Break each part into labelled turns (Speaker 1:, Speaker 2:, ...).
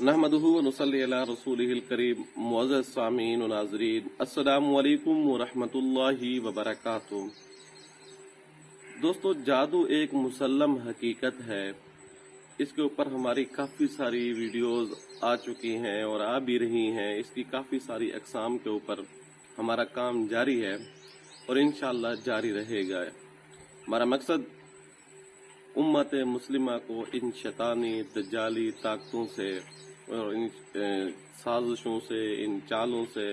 Speaker 1: नहमदुहु व नुसल्ली अला रसूलिहिल करीम। मुअज़्ज़ज़ सामीन व नाज़रीन, अस्सलामु अलैकुम व रहमतुल्लाहि व बरकातुहू। दोस्तों, जादू एक मुसल्लम हकीकत है। इसके ऊपर हमारी काफ़ी सारी वीडियोस आ चुकी हैं और आ भी रही हैं। इसकी काफ़ी सारी अक़साम के ऊपर हमारा काम जारी है और इंशाअल्लाह जारी रहेगा। हमारा मकसद उम्मत मुस्लिमा को इन शैतानी दज्जाली ताकतों से और इन साजिशों से, इन चालों से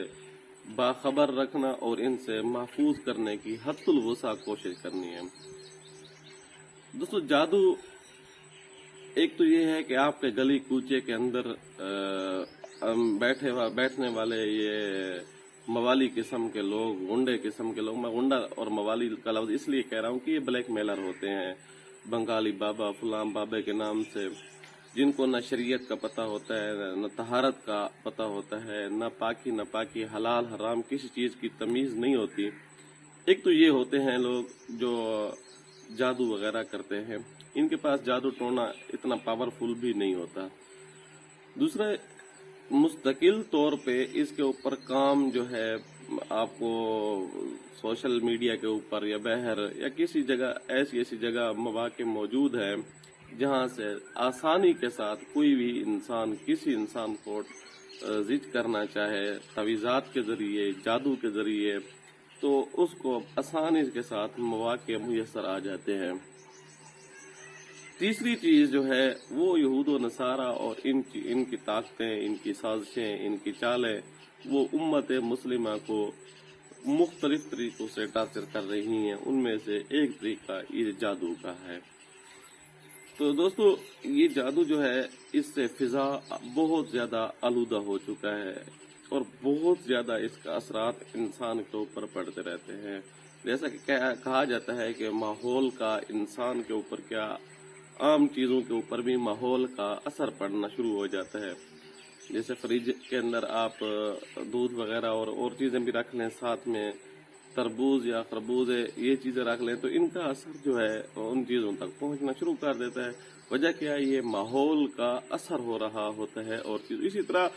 Speaker 1: बाखबर रखना और इनसे महफूज करने की हद्दुल वसा कोशिश करनी है। दोस्तों, जादू एक तो ये है कि आपके गली कूचे के अंदर बैठने वाले ये मवाली किस्म के लोग, गुंडे किस्म के लोग, मैं गुंडा और मवाली का लफ्ज इसलिए कह रहा हूँ कि ये ब्लैक मेलर होते हैं, बंगाली बाबा फलाम बाबे के नाम से, जिनको न शरीयत का पता होता है, न तहारत का पता होता है, न पाकी हलाल हराम किसी चीज़ की तमीज़ नहीं होती। एक तो ये होते हैं लोग जो जादू वगैरह करते हैं, इनके पास जादू टोना इतना पावरफुल भी नहीं होता। दूसरा, मुस्तकिल तौर पे इसके ऊपर काम जो है आपको सोशल मीडिया के ऊपर या बहर या किसी जगह ऐसी जगह मौके मौजूद है जहां से आसानी के साथ कोई भी इंसान किसी इंसान को जिद करना चाहे तवीज़ात के जरिए, जादू के जरिए, तो उसको आसानी के साथ मौके मुयस्सर आ जाते हैं। तीसरी चीज जो है वो यहूद व नसारा और इनकी ताकतें, इनकी साजिशें, इनकी चालें वो उम्मत मुस्लिमा को मुख्तलिफ तरीकों से टार्चर कर रही हैं। उनमें से एक तरीका ये जादू का है। तो दोस्तों, ये जादू जो है इससे फिजा बहुत ज्यादा आलूदा हो चुका है और बहुत ज्यादा इसका असरात इंसान के ऊपर पड़ते रहते हैं। जैसा कि कहा जाता है कि माहौल का इंसान के ऊपर क्या, आम चीजों के ऊपर भी माहौल का असर पड़ना शुरू हो जाता है। जैसे फ्रिज के अंदर आप दूध वगैरह और चीजें भी रख लें, साथ में तरबूज या खरबूज ये चीजें रख लें, तो इनका असर जो है उन चीजों तक पहुंचना शुरू कर देता है। वजह क्या है? ये माहौल का असर हो रहा होता है। और इसी तरह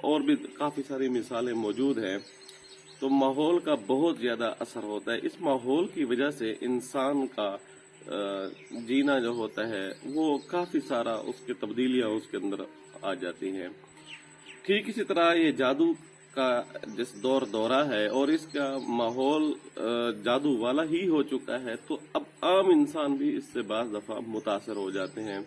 Speaker 1: और भी काफी सारी मिसालें मौजूद हैं। तो माहौल का बहुत ज्यादा असर होता है। इस माहौल की वजह से इंसान का जीना जो होता है वो काफी सारा उसकी तब्दीलियां उसके अंदर आ जाती हैं। ठीक इसी तरह ये जादू का जिस दौरा है और इसका माहौल जादू वाला ही हो चुका है, तो अब आम इंसान भी इससे बाज़ दफा मुतासर हो जाते हैं।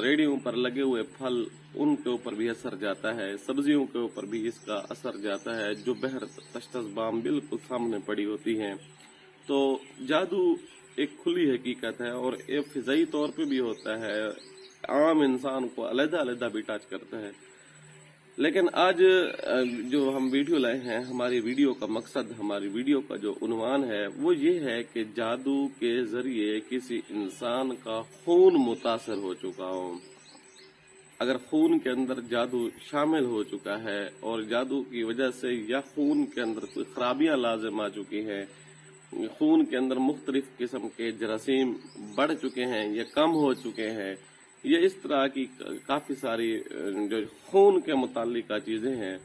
Speaker 1: रेडियो पर लगे हुए फल, उनके ऊपर भी असर जाता है, सब्जियों के ऊपर भी इसका असर जाता है जो बहर तश्तज़बाम बिल्कुल सामने पड़ी होती हैं। तो जादू एक खुली हकीकत है और एक फिज़ाई तौर पे भी होता है, आम इंसान को अलग-अलग भी टच करता है। लेकिन आज जो हम वीडियो लाए हैं, हमारी वीडियो का मकसद, हमारी वीडियो का जो उन्वान है वो ये है कि जादू के जरिए किसी इंसान का खून मुतासर हो चुका हो। अगर खून के अंदर जादू शामिल हो चुका है और जादू की वजह से या खून के अंदर कोई खराबियां लाजिम आ चुकी हैं, खून के अंदर मुख्तलिफ किस्म के जरासीम बढ़ चुके हैं या कम हो चुके हैं, ये इस तरह की काफी सारी जो खून के मुताल्लिका चीजें हैं,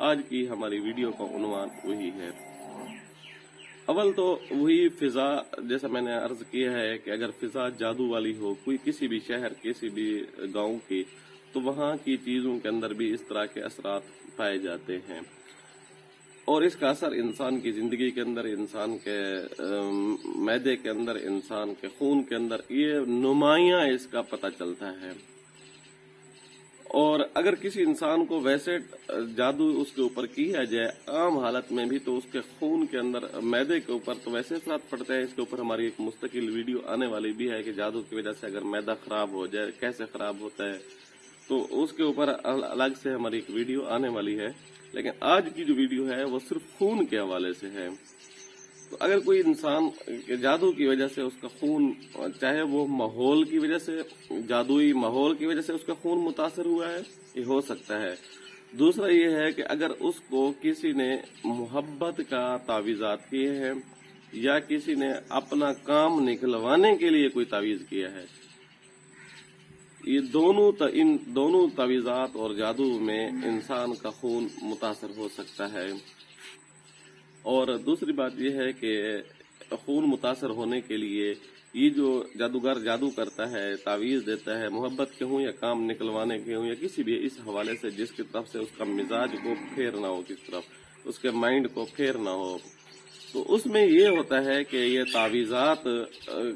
Speaker 1: आज की हमारी वीडियो का उन्वान वही है। अव्वल तो वही फिजा, जैसा मैंने अर्ज किया है कि अगर फिजा जादू वाली हो, कोई किसी भी शहर, किसी भी गांव की, तो वहां की चीजों के अंदर भी इस तरह के असरात पाए जाते हैं और इसका असर इंसान की जिंदगी के अंदर, इंसान के मैदे के अंदर, इंसान के खून के अंदर, ये नुमाइयां इसका पता चलता है। और अगर किसी इंसान को वैसे जादू उसके ऊपर किया जाए आम हालत में भी, तो उसके खून के अंदर, मैदे के ऊपर तो वैसे असरात पड़ते हैं। इसके ऊपर हमारी एक मुस्तकिल वीडियो आने वाली भी है कि जादू की वजह से अगर मैदा खराब हो जाए कैसे खराब होता है, तो उसके ऊपर अलग से हमारी एक वीडियो आने वाली है। लेकिन आज की जो वीडियो है वो सिर्फ खून के हवाले से है। तो अगर कोई इंसान जादू की वजह से उसका खून, चाहे वो माहौल की वजह से, जादुई माहौल की वजह से उसका खून मुतासर हुआ है, ये हो सकता है। दूसरा ये है कि अगर उसको किसी ने मोहब्बत का तावीज़ात किए हैं या किसी ने अपना काम निकलवाने के लिए कोई तावीज़ किया है, یہ ان دونوں تعویذات اور جادو میں انسان کا خون متاثر ہو سکتا ہے۔ اور دوسری بات یہ ہے کہ خون متاثر ہونے کے لیے یہ جو جادوگر جادو کرتا ہے، تعویذ دیتا ہے، محبت کے ہوں یا کام نکلوانے کے ہوں یا کسی بھی اس حوالے سے جس کی طرف سے اس کا مزاج کو پھیرنا ہو، کس طرف اس کے مائنڈ کو پھیرنا ہو، تو اس میں یہ ہوتا ہے کہ یہ تعویذات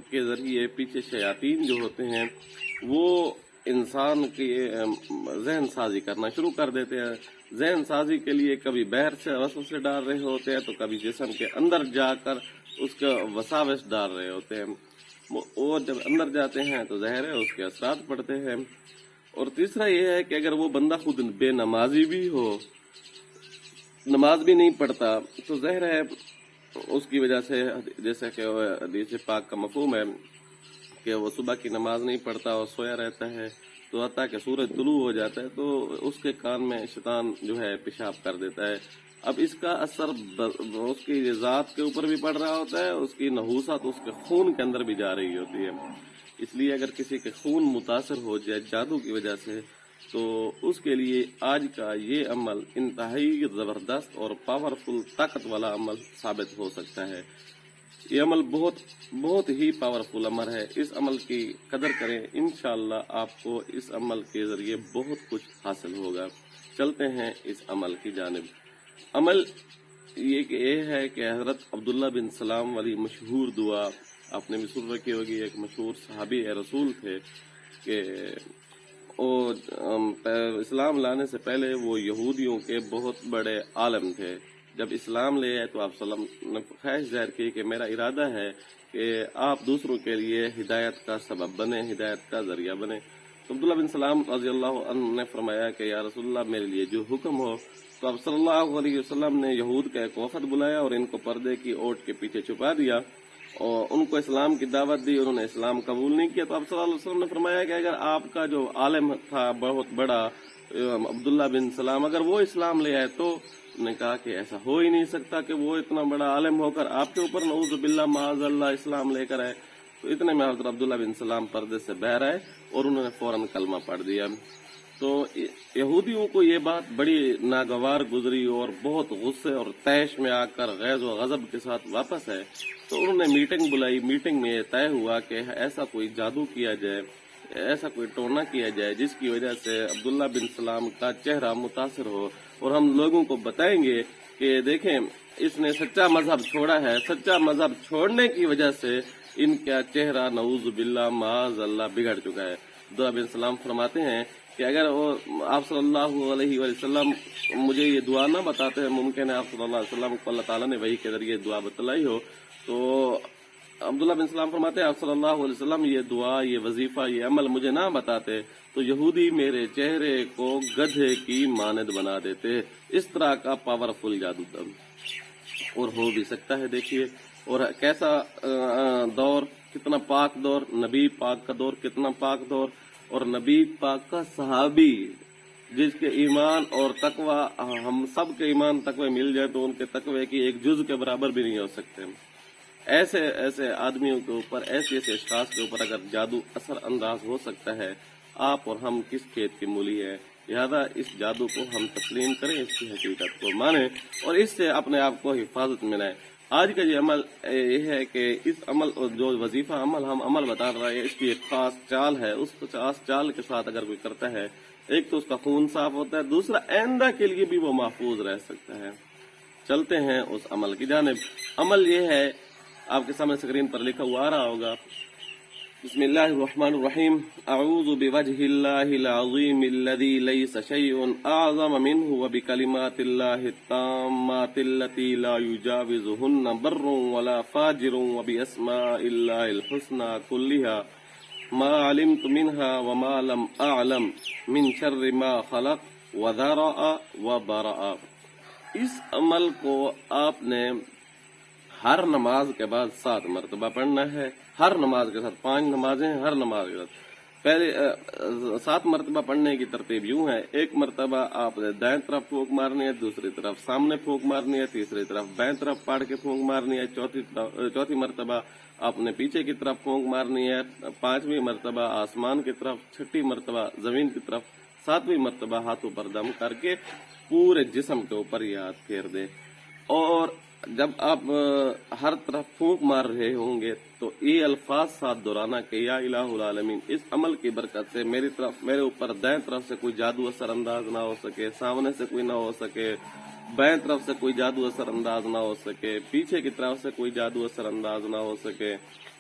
Speaker 1: کے ذریعے پیچھے شیاطین جو ہوتے ہیں وہ انسان کی ذہن سازی کرنا شروع کر دیتے ہیں۔ ذہن سازی کے لیے کبھی باہر سے وسوسے ڈال رہے ہوتے ہیں تو کبھی جسم کے اندر جا کر اس کا وساوس ڈال رہے ہوتے ہیں۔ وہ جب اندر جاتے ہیں تو ظاہر ہے اس کے اثرات پڑتے ہیں۔ اور تیسرا یہ ہے کہ اگر وہ بندہ خود بے نمازی بھی ہو، نماز بھی نہیں پڑھتا، تو ظاہر ہے اس کی وجہ سے، جیسا کہ حدیث پاک کا مفہوم ہے کہ وہ صبح کی نماز نہیں پڑھتا اور سویا رہتا ہے، تو حتیٰ کہ سورج طلوع ہو جاتا ہے تو اس کے کان میں شیطان جو ہے پیشاب کر دیتا ہے۔ اب اس کا اثر اس کی ذات کے اوپر بھی پڑ رہا ہوتا ہے، اس کی نحوست اس کے خون کے اندر بھی جا رہی ہوتی ہے۔ اس لیے اگر کسی کے خون متاثر ہو جائے جادو کی وجہ سے تو اس کے لیے آج کا یہ عمل انتہائی زبردست اور پاورفل، طاقت والا عمل ثابت ہو سکتا ہے۔ یہ عمل بہت ہی پاورفل عمل ہے۔ اس عمل کی قدر کریں، انشاءاللہ آپ کو اس عمل کے ذریعے بہت کچھ حاصل ہوگا۔ چلتے ہیں اس عمل کی جانب۔ عمل یہ ہے کہ حضرت عبداللہ بن سلام والی مشہور دعا آپ نے بھی سن رکھی ہوگی، ایک مشہور صحابی رسول تھے کہ اسلام لانے سے پہلے وہ یہودیوں کے بہت بڑے عالم تھے۔ جب اسلام لے آئے تو آپ صلی اللہ علیہ وسلم نے خواہش ظاہر کی کہ میرا ارادہ ہے کہ آپ دوسروں کے لیے ہدایت کا سبب بنے، ہدایت کا ذریعہ بنے۔ تو عبداللہ بن سلام رضی اللہ عنہ نے فرمایا کہ یا رسول اللہ میرے لیے جو حکم ہو۔ تو اب صلی اللہ علیہ وسلم نے یہود کا ایک وفد بلایا اور ان کو پردے کی اوٹ کے پیچھے چھپا دیا اور ان کو اسلام کی دعوت دی، انہوں نے اسلام قبول نہیں کیا۔ تو اب صلی اللہ علیہ وسلم نے فرمایا کہ اگر آپ کا جو عالم تھا بہت بڑا عبداللہ بن سلام، اگر وہ اسلام لے آئے تو نے کہا کہ ایسا ہو ہی نہیں سکتا کہ وہ اتنا بڑا عالم ہو کر آپ کے اوپر نعوذ باللہ معاذ اللہ اسلام لے کر آئے۔ تو اتنے میں حضرت عبداللہ بن سلام پردے سے باہر آئے اور انہوں نے فوراً کلمہ پڑھ دیا۔ تو یہودیوں کو یہ بات بڑی ناگوار گزری اور بہت غصے اور طیش میں آ کر غیظ و غضب کے ساتھ واپس آئے۔ تو انہوں نے میٹنگ بلائی، میٹنگ میں یہ طے ہوا کہ ایسا کوئی جادو کیا جائے، ایسا کوئی ٹونا کیا جائے جس کی وجہ سے عبداللہ بن سلام کا چہرہ متاثر ہو، اور ہم لوگوں کو بتائیں گے کہ دیکھیں اس نے سچا مذہب چھوڑا ہے، سچا مذہب چھوڑنے کی وجہ سے ان کا چہرہ نعوذ باللہ معاذ اللہ بگڑ چکا ہے۔ عبداللہ بن سلام فرماتے ہیں کہ اگر آپ صلی اللہ علیہ وسلم مجھے یہ دعا نہ بتاتے ہیں، ممکن ہے آپ صلی اللہ علیہ وسلم کو اللہ تعالیٰ نے وحی کے ذریعے دعا بتلائی ہو، تو عبداللہ بن سلام فرماتے ہیں آپ صلی اللہ علیہ وسلم یہ دعا، یہ وظیفہ، یہ عمل مجھے نہ بتاتے تو یہودی میرے چہرے کو گدھے کی مانند بنا دیتے۔ اس طرح کا پاورفل جادو تھا اور ہو بھی سکتا ہے۔ دیکھیے اور کیسا دور، کتنا پاک دور، نبی پاک کا دور کتنا پاک دور، اور نبی پاک کا صحابی جس کے ایمان اور تقوی، ہم سب کے ایمان تقوی مل جائے تو ان کے تقوی کی ایک جز کے برابر بھی نہیں ہو سکتے۔ ایسے آدمیوں کے اوپر، ایسے اشخاص کے اوپر اگر جادو اثر انداز ہو سکتا ہے، آپ اور ہم کس کھیت کی مولی ہے؟ لہذا اس جادو کو ہم تسلیم کریں، اس کی حقیقت کو مانیں اور اس سے اپنے آپ کو حفاظت میں لائیں۔ آج کا یہ عمل یہ ہے کہ اس عمل جو وظیفہ ہم عمل بتا رہے ہیں، اس کی ایک خاص چال ہے۔ اس خاص چال کے ساتھ اگر کوئی کرتا ہے، ایک تو اس کا خون صاف ہوتا ہے، دوسرا آئندہ کے لیے بھی وہ محفوظ رہ سکتا ہے۔ چلتے ہیں اس عمل کی جانب۔ عمل یہ ہے، آپ کے سامنے اسکرین پر لکھا ہوا آ رہا ہوگا، بسم اللہ الرحمن الرحیم، اعوذ بوجہ اللہ العظیم الذی لیس شیء اعظم منہ وبکلمات اللہ التامات التی لا یجاوزہن بر ولا فاجر وباسماء اللہ الحسنى کلها ما علمت منها وما لم اعلم من شر ما خلق وذرأ وبرأ۔ اس عمل کو آپ نے ہر نماز کے بعد 7 مرتبہ پڑھنا ہے۔ ہر نماز کے ساتھ 5 نمازیں ہیں، ہر نماز کے ساتھ पहले 7 मरतबा पढ़ने की तरतीब यूं है, एक मरतबा आपने दाएं तरफ फूंक मारनी है, दूसरी तरफ सामने फूंक मारनी है, तीसरी तरफ बाएं तरफ पाड़ के फूंक मारनी है, चौथी मरतबा आपने पीछे की तरफ फूंक मारनी है, 5वीं मरतबा आसमान की तरफ, 6ठी मरतबा जमीन की तरफ, 7वीं मरतबा हाथों पर दम करके पूरे जिस्म के ऊपर ये हाथ फेर दे। और जब आप हर तरफ फूंक मार रहे होंगे तो ये अल्फाज साथ दोहराना कि या इलाहुल आलमीन, इस अमल की बरकत से मेरे ऊपर दाएं तरफ से कोई जादू असर अंदाज ना हो सके, सामने से कोई ना हो सके, बाएं तरफ से कोई जादू असर अंदाज ना हो सके, पीछे की तरफ से कोई जादू असर अंदाज ना हो सके,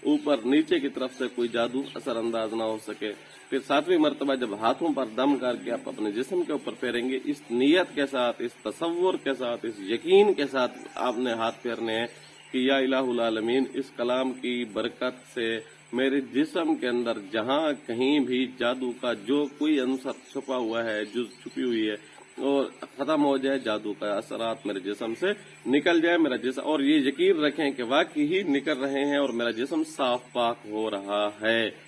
Speaker 1: ऊपर नीचे की तरफ से कोई जादू असर अंदाज ना हो सके। फिर 7वीं मरतबा जब हाथों पर दम करके आप अपने जिस्म के ऊपर फेरेंगे, इस नियत के साथ, इस तसव्वुर के साथ, इस यकीन के साथ आपने हाथ फेरने हैं कि या इलाहुल आलमीन, इस कलाम की बरकत से मेरे जिस्म के अंदर जहां कहीं भी जादू का जो कोई अंसर छुपा हुआ है, जुज छुपी हुई है, और खत्म हो जाए, जादू का असरात मेरे जिस्म से निकल जाए, मेरा जिस्म, और ये यकीन रखें कि वाकई ही निकल रहे हैं और मेरा जिस्म साफ पाक हो रहा है।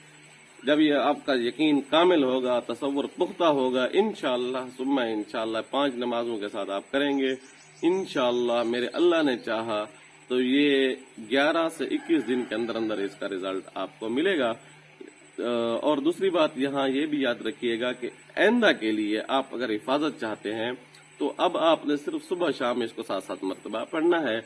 Speaker 1: जब ये आपका यकीन कामिल होगा, तसव्वुर पुख्ता होगा, इंशाअल्लाह सुम्मा इंशाअल्लाह 5 नमाजों के साथ आप करेंगे, इंशाअल्लाह मेरे अल्लाह ने चाहा तो ये 11 से 21 दिन के अंदर अंदर इसका रिजल्ट आपको मिलेगा। और दूसरी बात यहाँ ये भी याद रखिएगा कि आइंदा के लिए आप अगर हिफाजत चाहते हैं तो अब आपने सिर्फ सुबह शाम इसको 7-7 मरतबा पढ़ना है।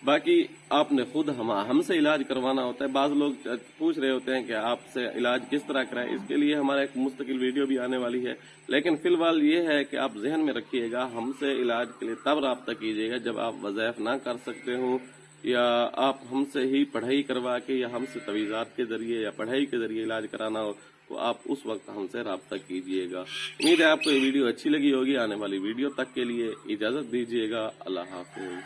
Speaker 1: बाकी आपने खुद हमसे इलाज करवाना होता है। बाज लोग पूछ रहे होते हैं कि आपसे इलाज किस तरह कराएं, इसके लिए हमारा एक मुस्तकिल वीडियो भी आने वाली है। लेकिन फिलहाल ये है कि आप जहन में रखिएगा, हमसे इलाज के लिए तब राब्ता कीजिएगा जब आप वज़ाइफ ना कर सकते हो, या आप हमसे ही पढ़ाई करवा के या हमसे तवीज़ात के जरिए या पढ़ाई के जरिए इलाज कराना हो तो आप उस वक्त हमसे राब्ता कीजिएगा। उम्मीद है आपको ये वीडियो अच्छी लगी होगी। आने वाली वीडियो तक के लिए इजाज़त दीजिएगा। अल्लाह हाफ़िज़।